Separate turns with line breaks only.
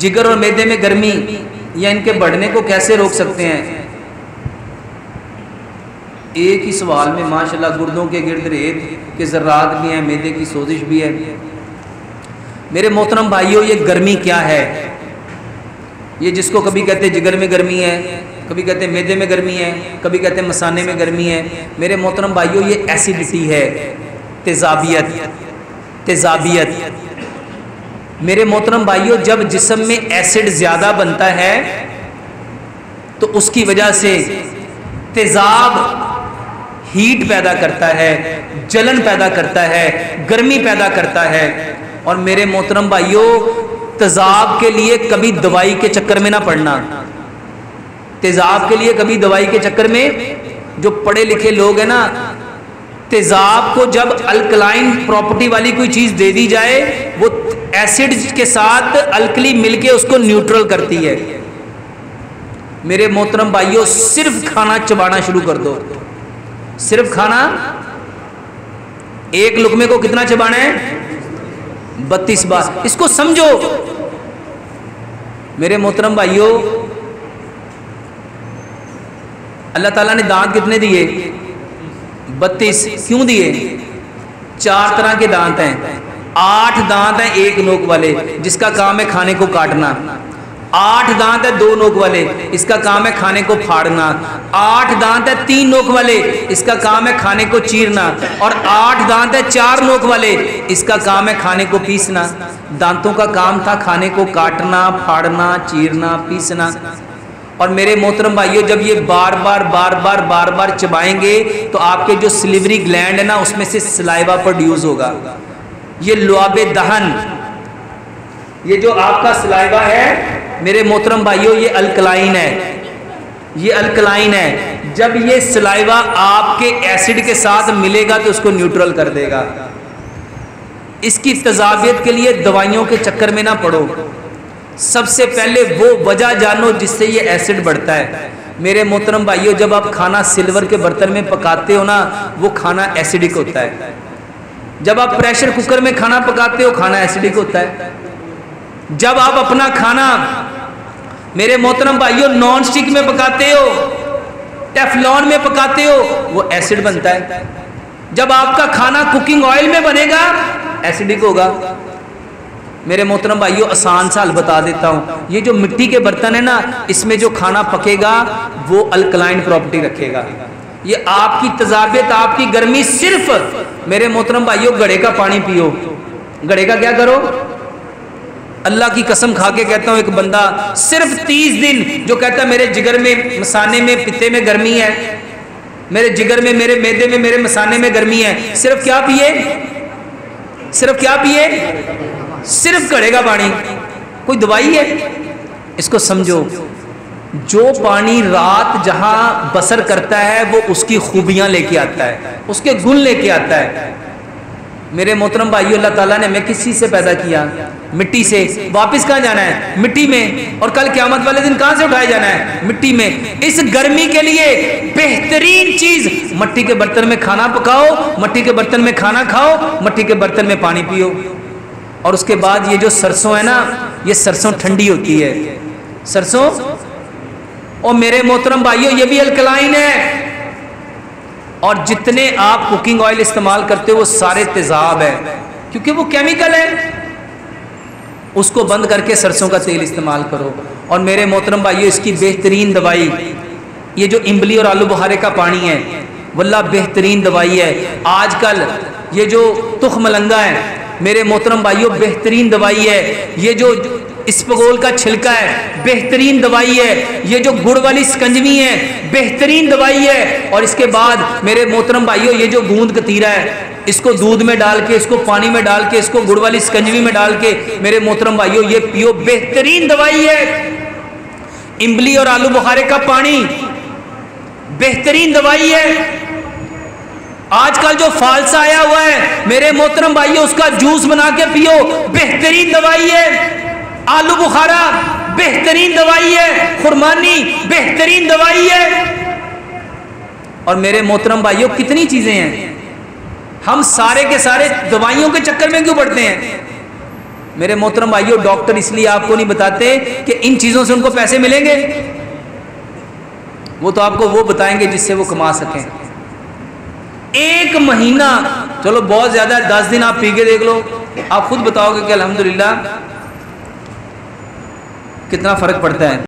جگر اور معدے میں گرمی یا ان کے بڑھنے کو کیسے روک سکتے ہیں؟ ایک ہی سوال میں ماشاءاللہ گردوں کے گرد ریت کے ذرات بھی ہیں، معدے کی سوزش بھی ہے۔ میرے محترم بھائیوں، یہ گرمی کیا ہے؟ یہ جس کو کبھی کہتے ہیں جگر میں گرمی ہے، کبھی کہتے ہیں معدے میں گرمی ہے، کبھی کہتے ہیں مثانے میں گرمی ہے، میرے محترم بھائیوں یہ ایسیڈیٹی ہے، تیزابیت۔ میرے محترم بھائیوں، جب جسم میں ایسڈ زیادہ بنتا ہے تو اس کی وجہ سے تیزاب ہیٹ پیدا کرتا ہے، جلن پیدا کرتا ہے، گرمی پیدا کرتا ہے۔ اور میرے محترم بھائیوں، تیزاب کے لیے کبھی دوائی کے چکر میں نہ پڑنا، تیزاب کے لیے کبھی دوائی کے چکر میں، جو پڑھے لکھے لوگ ہیں نا، تیزاب کو جب الکلائن پراپرٹی والی کوئی چیز دے دی جائے وہ ایسڈ کے ساتھ الکلی مل کے اس کو نیوٹرل کرتی ہے۔ میرے محترم بھائیوں، صرف کھانا چبانا شروع کر دو، صرف کھانا، ایک لقمے کو کتنا چبانا ہے؟ 32 بار۔ اس کو سمجھو میرے محترم بھائیوں، اللہ تعالیٰ نے دانت کتنے دیے؟ 32۔ کیوں دیے؟ 4 طرح کے دانت ہیں، 8 دانت ہیں ایک نوک والے جس کا کام ہے کھانے کو کاٹنا، 8 دانت ہے 2 نوک والے اس کا کام ہے کھانے کو پھاڑنا، 8 دانت ہے 3 نوک والے اس کا کام ہے کھانے کو چیرنا، اور 8 دانت ہے 4 نوک والے اس کا کام ہے کھانے کو پیسنا۔ دانتوں کا کام تھا کھانے کو کاٹنا، پھاڑنا، چیرنا، پیسنا۔ اور میرے محترم بھائیوں، جب یہ بار بار چبائیں گے تو آپ کے جو سلیوری گلینڈ ہے نا، اس میں سے سلائیوا پروڈیوس ہوگا۔ یہ لعاب دہن، یہ جو آپ کا سلائیوا ہے میرے محترم بھائیوں، یہ الکلائن ہے، یہ الکلائن ہے۔ جب یہ سلائیوا آپ کے ایسڈ کے ساتھ ملے گا تو اس کو نیوٹرل کر دے گا۔ اس کی تیزابیت کے لیے دوائیوں کے چکر میں نہ پڑو، سب سے پہلے وہ وجہ جانو جس سے یہ ایسڈ بڑھتا ہے۔ میرے محترم بھائیوں، جب آپ کھانا سلور کے برتن میں پکاتے ہو نا، وہ کھانا ایسیڈک ہوتا ہے۔ جب آپ پریشر کوکر میں کھانا پکاتے ہو، کھانا ایسیڈک ہوتا ہے۔ جب آپ اپنا کھانا میرے محترم بھائیوں نان سٹک میں پکاتے ہو، ٹیفلون میں پکاتے ہو، وہ ایسڈ بنتا ہے۔ جب آپ کا کھانا کوکنگ آئل میں بنے گا، ایسیڈک ہوگا۔ میرے محترم بھائیوں، آسان سا حل بتا دیتا ہوں، یہ جو مٹی کے برتن ہے نا، اس میں جو کھانا پکے گا وہ الکلائن پراپرٹی رکھے گا۔ یہ آپ کی تیزابیت، آپ کی گرمی، صرف میرے محترم بھائیوں گھڑے کا پانی پیو۔ گھڑے کا کیا کرو؟ اللہ کی قسم کھا کے کہتا ہوں، ایک بندہ صرف 30 دن جو کہتا ہے میرے جگر میں، مثانے میں، پتے میں گرمی ہے، میرے جگر میں، میرے معدے میں، میرے مثانے میں گرمی ہے، صرف کیا پیے؟ صرف کیا پیے؟ صرف گھڑے کا پانی۔ کوئی دوائی ہے؟ اس کو سمجھو، جو پانی رات جہاں بسر کرتا ہے وہ اس کی خوبیاں لے کے آتا ہے، اس کے گن لے کے آتا ہے۔ میرے محترم بھائیو، اللہ تعالیٰ نے ہمیں کس چیز سے پیدا کیا؟ مٹی سے۔ واپس کہاں جانا ہے؟ مٹی میں۔ اور کل قیامت والے دن کہاں سے اٹھائے جانا ہے؟ مٹی میں۔ اس گرمی کے لیے بہترین چیز، مٹی کے برتن میں کھانا پکاؤ، مٹی کے برتن میں کھانا کھاؤ، مٹی کے برتن میں پانی پیو۔ اور اس کے بعد یہ جو سرسوں ہے نا، یہ سرسوں ٹھنڈی ہوتی ہے، سرسوں۔ اور میرے محترم بھائیو، یہ بھی الکلائن ہے۔ اور جتنے آپ کوکنگ آئل استعمال کرتے ہو وہ سارے تیزاب ہیں، کیونکہ وہ کیمیکل ہے۔ اس کو بند کر کے سرسوں کا تیل استعمال کرو۔ اور میرے محترم بھائیو، اس کی بہترین دوائی یہ جو امبلی اور آلو بخارے کا پانی ہے، واللہ بہترین دوائی ہے۔ آج کل یہ جو تخم ملنگا ہے میرے محترم بھائیو، بہترین دوائی ہے۔ یہ جو اسپغول کا چھلکا ہے، بہترین دوائی ہے۔ یہ جو گڑ والی سکنجوی ہے، بہترین دوائی ہے۔ اور اس کے بعد میرے محترم بھائیو، یہ جو گوند کتیرا ہے، اس کو دودھ میں ڈال کے، اس کو پانی میں ڈال کے، اس کو گڑ والی سکنجوی میں ڈال کے میرے محترم بھائیو یہ پیو، بہترین دوائی ہے۔ امبلی اور آلو بخارے کا پانی بہترین دوائی ہے۔ آج کل جو فالسا آیا ہوا ہے میرے محترم بھائیو، اس کا جوس بنا کے پیو، بہترین دوائی ہے۔ آلو بخارا بہترین دوائی ہے، خرمانی بہترین دوائی ہے۔ اور میرے محترم بھائیو، کتنی چیزیں ہیں، ہم سارے کے سارے دوائیوں کے چکر میں کیوں پڑتے ہیں؟ میرے محترم بھائیوں، ڈاکٹر اس لیے آپ کو نہیں بتاتے کہ ان چیزوں سے ان کو پیسے ملیں گے، وہ تو آپ کو وہ بتائیں گے جس سے وہ کما سکیں۔ ایک مہینہ، چلو بہت زیادہ 10 دن آپ پی کے دیکھ لو، آپ خود بتاؤ گے کہ الحمدللہ کتنا فرق پڑتا ہے۔